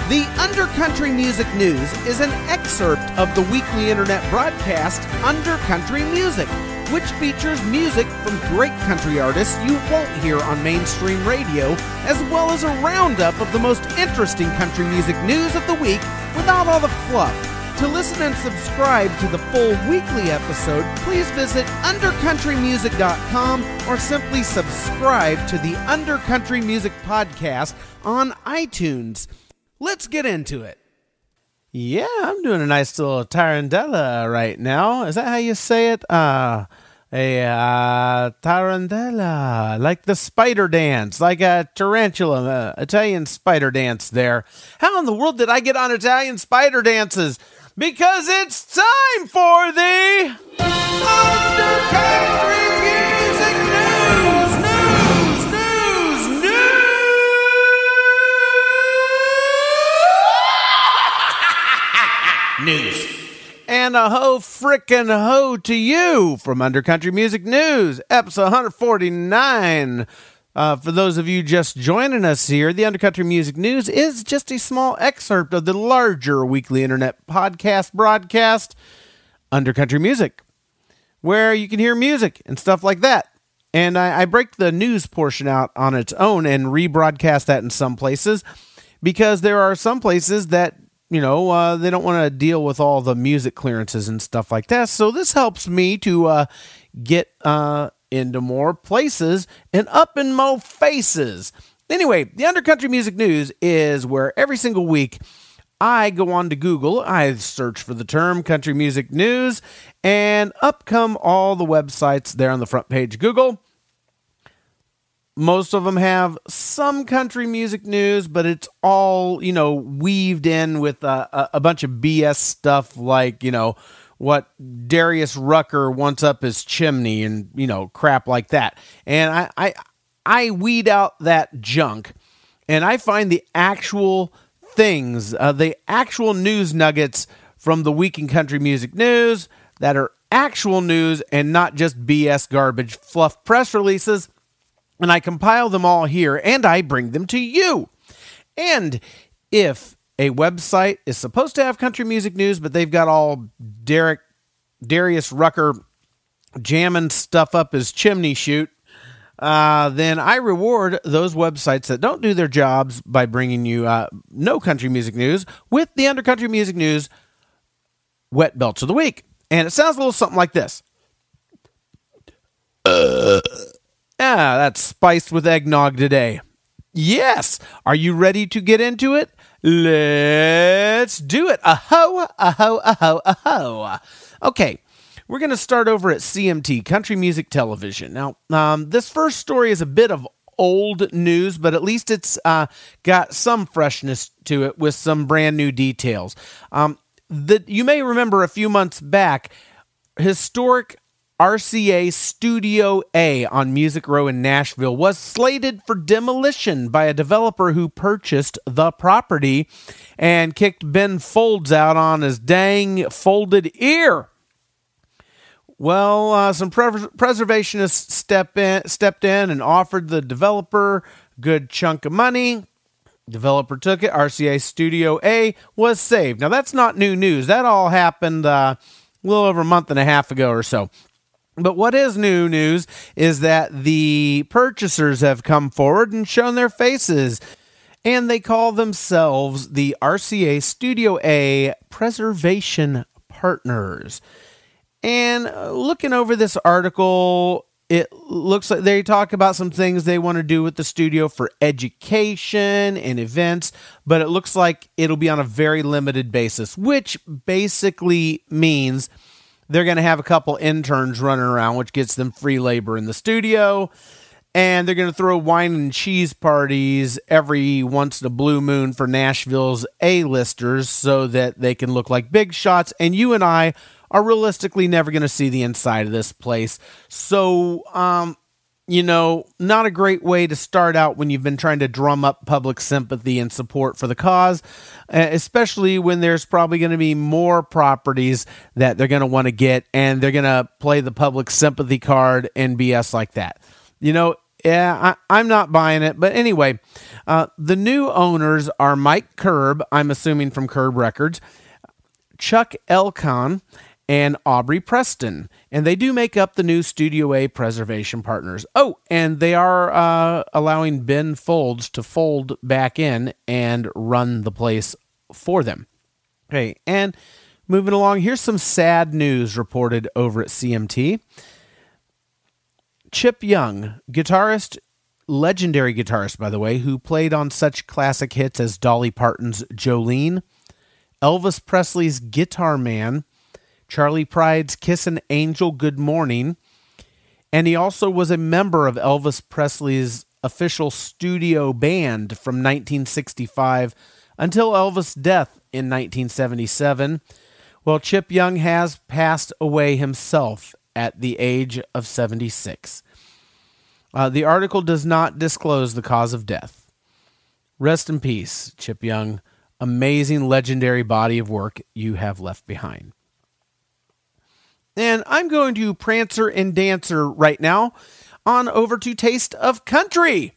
The Undercountry Music News is an excerpt of the weekly internet broadcast Undercountry Music, which features music from great country artists you won't hear on mainstream radio, as well as a roundup of the most interesting country music news of the week without all the fluff. To listen and subscribe to the full weekly episode, please visit undercountrymusic.com or simply subscribe to the Undercountry Music Podcast on iTunes. Let's get into it. Yeah, I'm doing a nice little tarantella right now. Is that how you say it? A tarantella, like the spider dance, like a tarantula, Italian spider dance there. How in the world did I get on Italian spider dances? Because it's time for the Undercountry Music News. And a ho frickin' ho to you from Undercountry Music News, episode 149. For those of you just joining us here, the Undercountry Music News is just a small excerpt of the larger weekly internet podcast broadcast, Undercountry Music, where you can hear music and stuff like that. And I break the news portion out on its own and rebroadcast that in some places, because there are some places that, they don't want to deal with all the music clearances and stuff like that. So this helps me to get into more places and up in mo faces. Anyway, the Undercountry Music News is where every single week I go on to Google, I search for the term country music news, and up come all the websites there on the front page of Google. Most of them have some country music news, but it's all, weaved in with a bunch of BS stuff like, what Darius Rucker wants up his chimney and, crap like that. And I weed out that junk, and I find the actual things, the actual news nuggets from the week in country music news that are actual news and not just BS garbage fluff press releases. And I compile them all here, and I bring them to you. And if a website is supposed to have country music news, but they've got all Darius Rucker jamming stuff up his chimney chute, then I reward those websites that don't do their jobs by bringing you no country music news with the Undercountry Music News Wet Belch of the Week. And it sounds a little something like this. That's spiced with eggnog today. Yes! Are you ready to get into it? Let's do it. A-ho, a-ho, a-ho, a-ho. Okay, we're going to start over at CMT, Country Music Television. Now, this first story is a bit of old news, but at least it's got some freshness to it with some brand new details. You may remember a few months back, historic RCA Studio A on Music Row in Nashville was slated for demolition by a developer who purchased the property and kicked Ben Folds out on his dang folded ear. Well, some preservationists stepped in and offered the developer a good chunk of money. Developer took it. RCA Studio A was saved. Now, that's not new news. That all happened a little over a month and a half ago or so. But what is new news is that the purchasers have come forward and shown their faces, and they call themselves the RCA Studio A Preservation Partners. And looking over this article, it looks like they talk about some things they want to do with the studio for education and events, but it looks like it'll be on a very limited basis, which basically means they're going to have a couple interns running around, which gets them free labor in the studio. And they're going to throw wine and cheese parties every once in a blue moon for Nashville's A-listers so that they can look like big shots. And you and I are realistically never going to see the inside of this place. So, not a great way to start out when you've been trying to drum up public sympathy and support for the cause, especially when there's probably going to be more properties that they're going to want to get, and they're going to play the public sympathy card and BS like that. Yeah, I'm not buying it. But anyway, the new owners are Mike Curb, I'm assuming from Curb Records, Chuck Elcon, and Aubrey Preston. And they do make up the new Studio A preservation partners. Oh, and they are allowing Ben Folds to fold back in and run the place for them. Okay, and moving along, here's some sad news reported over at CMT. Chip Young, guitarist, legendary guitarist, by the way, who played on such classic hits as Dolly Parton's Jolene, Elvis Presley's Guitar Man, Charlie Pride's Kissin' Angel Good Morning, and he also was a member of Elvis Presley's official studio band from 1965 until Elvis' death in 1977. Well, Chip Young has passed away himself at the age of 76. The article does not disclose the cause of death. Rest in peace, Chip Young. Amazing, legendary body of work you have left behind. And I'm going to Prancer and Dancer right now on over to Taste of Country.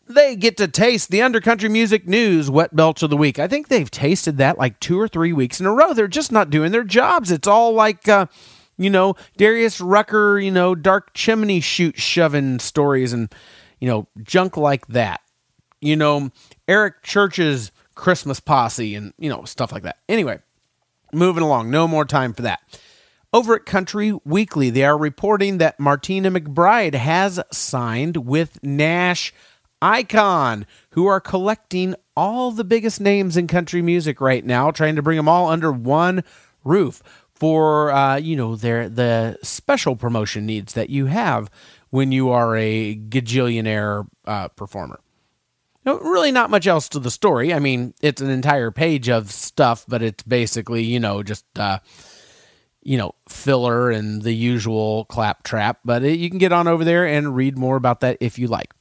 They get to taste the Undercountry Music News Wet Belch of the Week. I think they've tasted that like 2 or 3 weeks in a row. They're just not doing their jobs. It's all like, Darius Rucker, dark chimney chute shoving stories and, junk like that. Eric Church's Christmas Posse and, stuff like that. Anyway, moving along. No more time for that. Over at Country Weekly, they are reporting that Martina McBride has signed with NashIcon, who are collecting all the biggest names in country music right now, trying to bring them all under one roof for, the special promotion needs that you have when you are a gajillionaire performer. Really not much else to the story. I mean, it's an entire page of stuff, but it's basically, just, filler and the usual claptrap. But you can get on over there and read more about that if you like.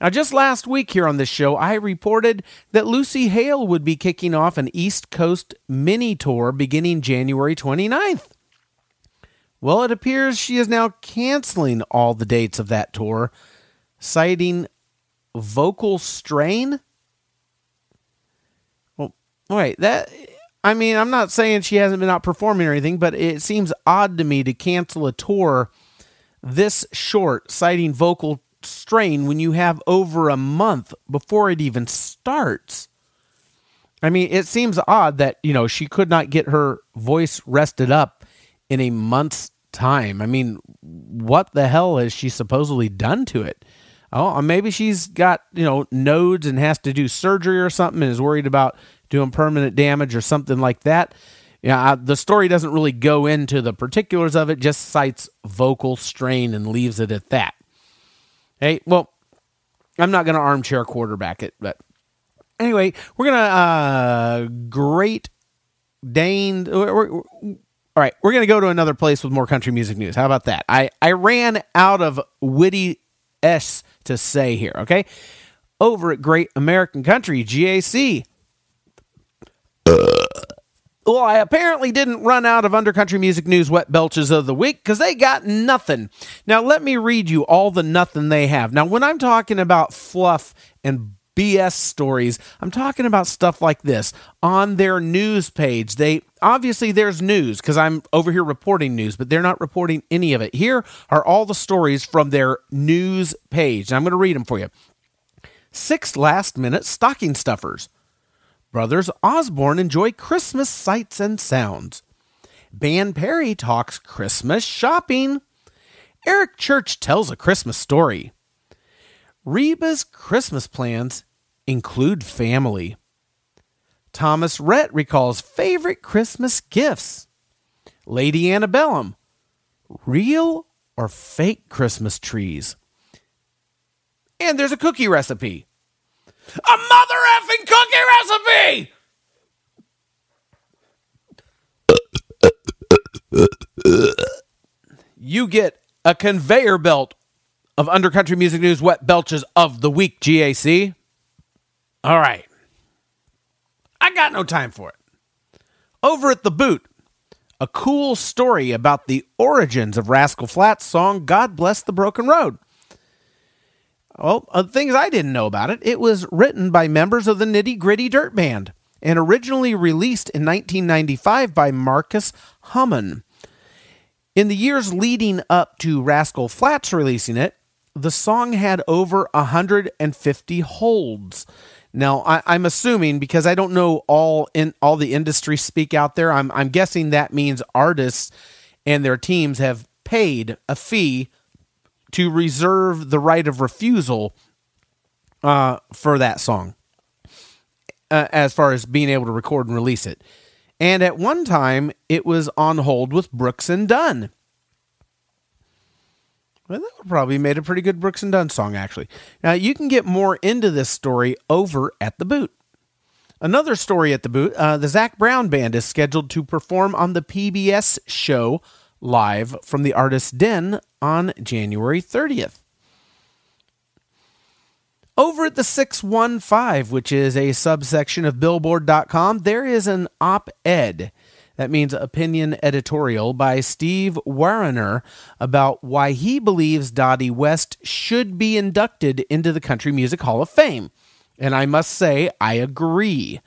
Now, just last week here on this show, I reported that Lucy Hale would be kicking off an East Coast mini tour beginning January 29th. Well, it appears she is now canceling all the dates of that tour, citing vocal strain. Well, wait, I'm not saying she hasn't been out performing or anything, but it seems odd to me to cancel a tour this short, citing vocal strain when you have over a month before it even starts. I mean, it seems odd that, she could not get her voice rested up in a month's time. I mean, what the hell has she supposedly done to it? Oh, maybe she's got, nodes and has to do surgery or something and is worried about doing permanent damage or something like that. Yeah, the story doesn't really go into the particulars of it, just cites vocal strain and leaves it at that. Hey, well, I'm not going to armchair quarterback it, but anyway, we're going to Great Dane. All right, we're going to go to another place with more country music news. How about that? I ran out of witty S to say here, okay? Over at Great American Country, GAC. Well, I apparently didn't run out of Undercountry Music News Wet Belches of the Week because they got nothing. Now, let me read you all the nothing they have. Now, when I'm talking about fluff and BS stories, I'm talking about stuff like this. On their news page, obviously there's news because I'm over here reporting news, but they're not reporting any of it. Here are all the stories from their news page. Now, I'm going to read them for you. 6 last-minute stocking stuffers. Brothers Osborne enjoy Christmas sights and sounds. Ban Perry talks Christmas shopping. Eric Church tells a Christmas story. Reba's Christmas plans include family. Thomas Rhett recalls favorite Christmas gifts. Lady Antebellum, real or fake Christmas trees. And there's a cookie recipe. A mother effing cookie recipe! You get a conveyor belt of Undercountry Music News Wet Belches of the Week, GAC. All right. I got no time for it. Over at The Boot, a cool story about the origins of Rascal Flatts' song, God Bless the Broken Road. Well, things I didn't know about it. It was written by members of the Nitty Gritty Dirt Band and originally released in 1995 by Marcus Hummun. In the years leading up to Rascal Flatts releasing it, the song had over 150 holds. Now, I'm assuming, because I don't know all the industry speak out there, I'm guessing that means artists and their teams have paid a fee to reserve the right of refusal for that song, as far as being able to record and release it. And at one time, it was on hold with Brooks and Dunn. Well, that would probably made a pretty good Brooks and Dunn song, actually. Now, you can get more into this story over at The Boot. Another story at The Boot, the Zac Brown Band is scheduled to perform on the PBS show live from the Artist's Den on January 30th. Over at the 615, which is a subsection of Billboard.com, there is an op-ed, that means opinion editorial, by Steve Wariner about why he believes Dottie West should be inducted into the Country Music Hall of Fame. And I must say, I agree.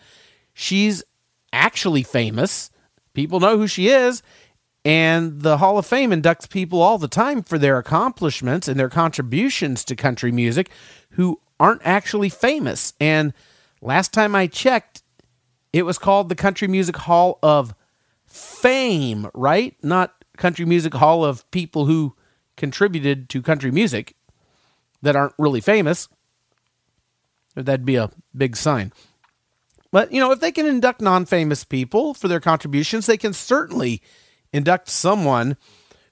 She's actually famous. People know who she is. And the Hall of Fame inducts people all the time for their accomplishments and their contributions to country music who aren't actually famous. And last time I checked, it was called the Country Music Hall of Fame, right? Not Country Music Hall of people who contributed to country music that aren't really famous. That'd be a big sign. But, if they can induct non-famous people for their contributions, they can certainly induct someone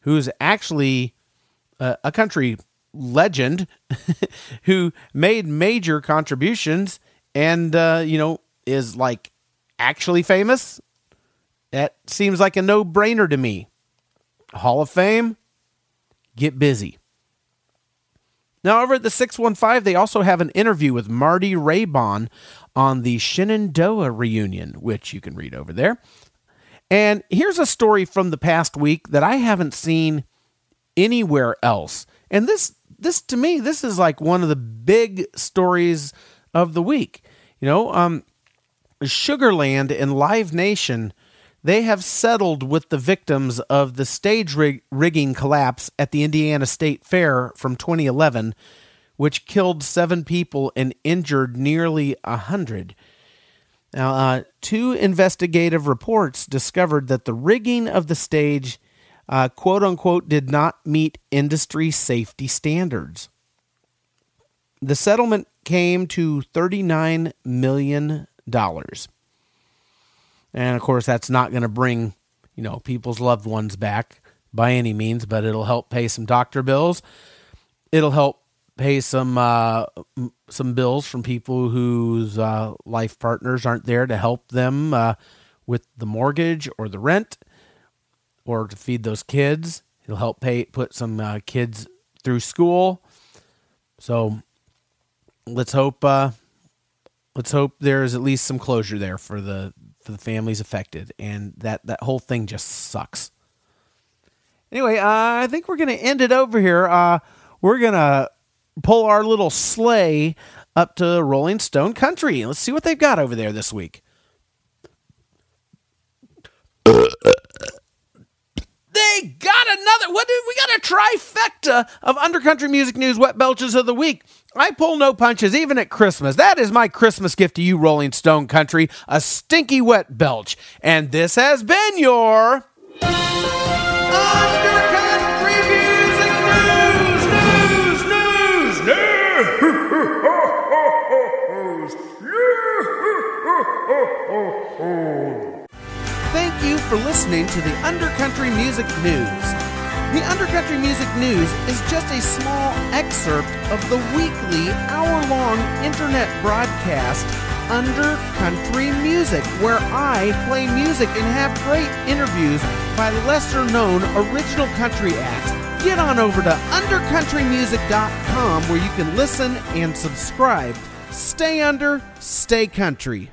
who's actually a country legend who made major contributions and, is like actually famous. That seems like a no-brainer to me. Hall of Fame, get busy. Now, over at the 615, they also have an interview with Marty Raybon on the Shenandoah Reunion, which you can read over there. And here's a story from the past week that I haven't seen anywhere else. And this to me, this is like one of the big stories of the week. Sugarland and LiveNation, they have settled with the victims of the stage rigging collapse at the Indiana State Fair from 2011, which killed 7 people and injured nearly 100. Now, 2 investigative reports discovered that the rigging of the stage, quote-unquote, did not meet industry safety standards. The settlement came to $39 million. And, of course, that's not going to bring, people's loved ones back by any means, but it'll help pay some doctor bills. It'll help pay some bills from people whose life partners aren't there to help them with the mortgage or the rent or to feed those kids. It'll help put some kids through school. So let's hope there's at least some closure there for the families affected, and that whole thing just sucks. Anyway, I think we're going to end it over here. We're going to pull our little sleigh up to Rolling Stone Country. Let's see what they've got over there this week. They got another. We got a trifecta of undercountry music news wet belches of the week. I pull no punches, even at Christmas. That is my Christmas gift to you, Rolling Stone Country, a stinky wet belch. And this has been your undercountry music news. Thank you for listening to the Undercountry Music News. The Undercountry Music News is just a small excerpt of the weekly, hour-long internet broadcast Undercountry Music, where I play music and have great interviews by lesser-known original country acts. Get on over to undercountrymusic.com where you can listen and subscribe. Stay under, stay country.